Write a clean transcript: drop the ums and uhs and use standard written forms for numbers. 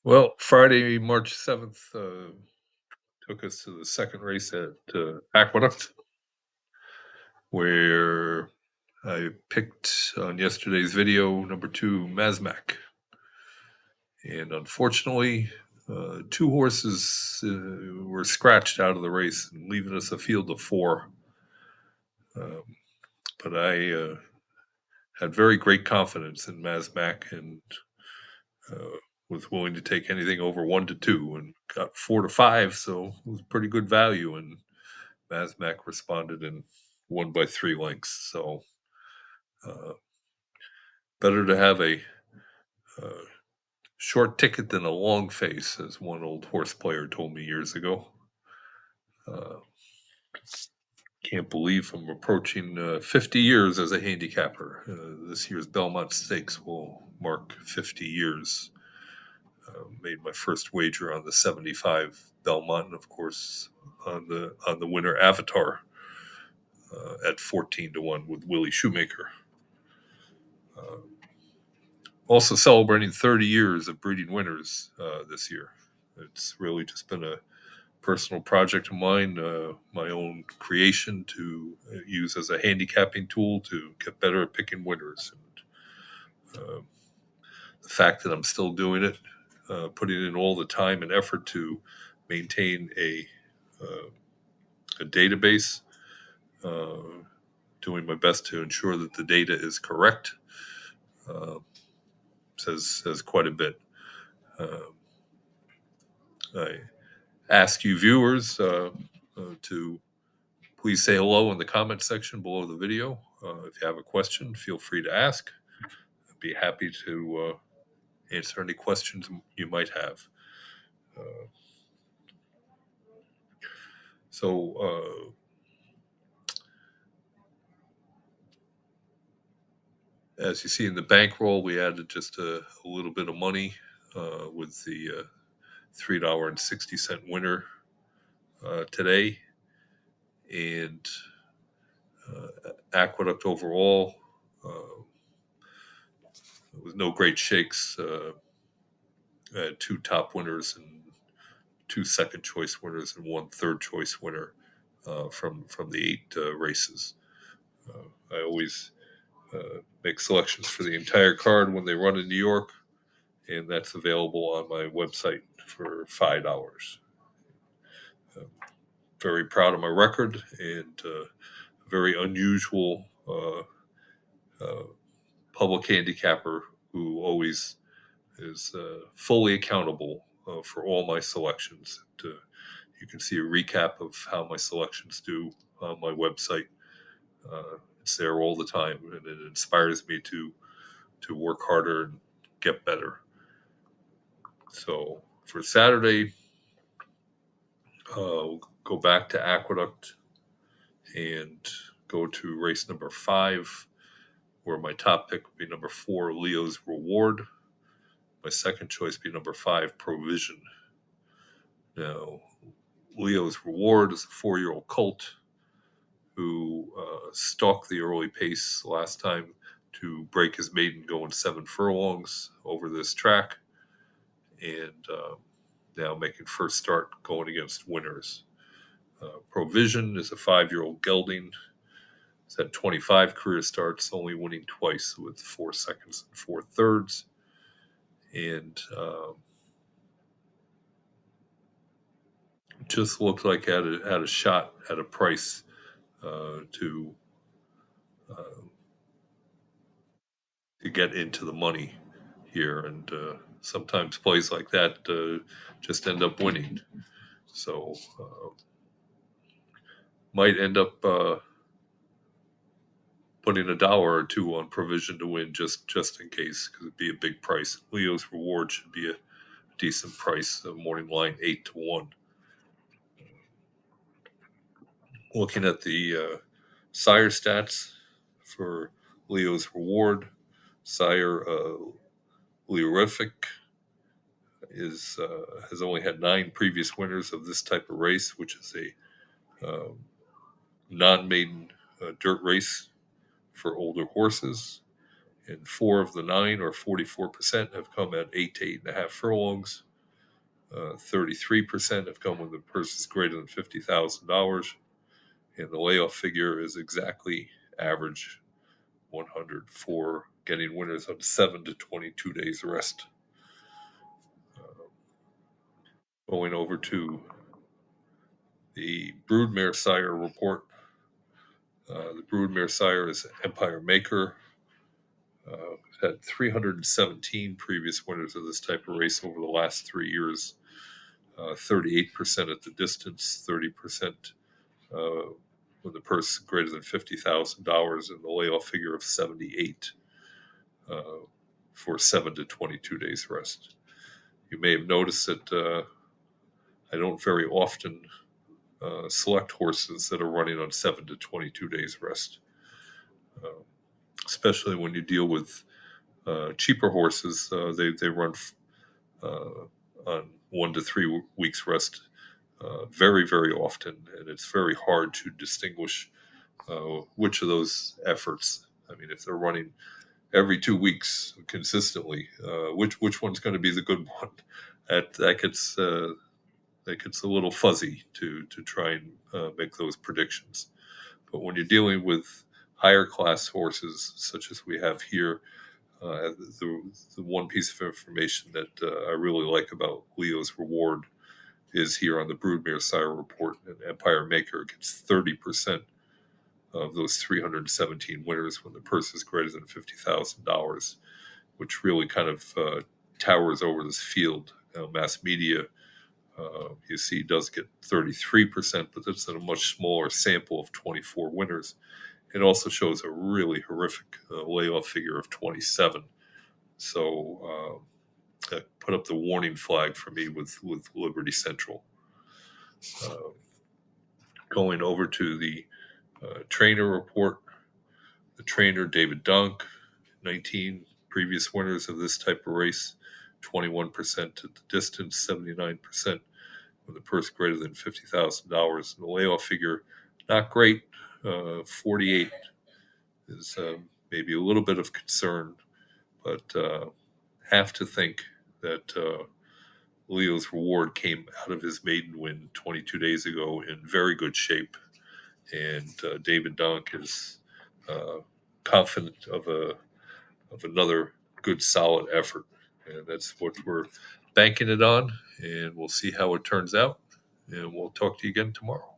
Well, Friday, March 7th, took us to the second race at Aqueduct, where I picked on yesterday's video number 2, Masmak. And unfortunately, two horses were scratched out of the race, leaving us a field of 4. Um, but I had very great confidence in Masmak and uh, was willing to take anything over 1 to 2 and got 4 to 5, so it was pretty good value. And Masmak responded and won by 3 lengths. So uh, better to have a uh, short ticket than a long face, as one old horse player told me years ago. Uh, can't believe I'm approaching 50 years as a handicapper. This year's Belmont Stakes will mark 50 years. Made my first wager on the 75 Belmont, and of course on the winner Avatar at 14 to 1 with Willie Shoemaker. Uh, Also celebrating 30 years of breeding winners this year. It's really just been a personal project of mine, my own creation to use as a handicapping tool to get better at picking winners. And the fact that I'm still doing it, putting in all the time and effort to maintain a database, uh, doing my best to ensure that the data is correct, uh, says quite a bit. Uh, I ask you viewers to please say hello in the comment section below the video. If you have a question, feel free to ask. I'd be happy to answer any questions you might have. Uh, so, as you see in the bankroll, we added just a little bit of money with the $3.60 winner today. And Aqueduct overall, with no great shakes. Had 2 top winners and 2 second choice winners and 1 third choice winner from the 8 races. I always make selections for the entire card when they run in New York, and that's available on my website for $5. Very proud of my record, and very unusual uh, public handicapper who always is fully accountable for all my selections. You can see a recap of how my selections do on my website. It's there all the time, and it inspires me to work harder and get better. So for Saturday, we'll go back to Aqueduct and go to race number 5, where my top pick would be number 4, Leo's Reward. My second choice would be number 5, Provision. Now, Leo's Reward is a 4-year-old colt who stalked the early pace last time to break his maiden going 7 furlongs over this track, and now making first start going against winners. Provision is a 5-year-old gelding. He's had 25 career starts, only winning twice with 4 seconds and 4 thirds. And just looked like had a shot at a price to get into the money here. And sometimes plays like that just end up winning. So might end up putting $1 or 2 on Provision to win just in case, because it'd be a big price. Leo's Reward should be a decent price. Morning line 8 to 1. Looking at the sire stats for Leo's Reward, sire Leorific has only had 9 previous winners of this type of race, which is a non-maiden dirt race for older horses. And 4 of the 9, or 44%, have come at 8 to 8.5 furlongs. 33% have come when the purse is greater than $50,000, and the layoff figure is exactly average 100 for getting winners on 7 to 22 days rest. Going over to the broodmare sire report. The broodmare sire is Empire Maker. Had 317 previous winners of this type of race over the last 3 years. 38% at the distance, 30% when the purse is greater than $50,000, and the layoff figure of 78 for 7 to 22 days rest. You may have noticed that I don't very often select horses that are running on 7 to 22 days rest, especially when you deal with cheaper horses. They run on 1 to 3 weeks rest very, very often, and it's very hard to distinguish which of those efforts. I mean, if they're running every 2 weeks consistently, which one's going to be the good one? That gets a little fuzzy to try and make those predictions. But when you're dealing with higher class horses, such as we have here, the one piece of information that I really like about Leo's Reward is here on the Broodmare Sire Report, and Empire Maker gets 30% of those 317 winners when the purse is greater than $50,000, which really kind of towers over this field. Mass media, you see, does get 33%, but that's in a much smaller sample of 24 winners. It also shows a really horrific layoff figure of 27. So that put up the warning flag for me with Liberty Central. Going over to the trainer report, the trainer David Dunk, 19 previous winners of this type of race, 21% at the distance, 79% with a purse greater than $50,000. And the layoff figure, not great, 48 is maybe a little bit of concern, but have to think that Leo's Reward came out of his maiden win 22 days ago in very good shape, and David Dunk is confident of another good solid effort, and that's what we're banking it on. And we'll see how it turns out. And we'll talk to you again tomorrow.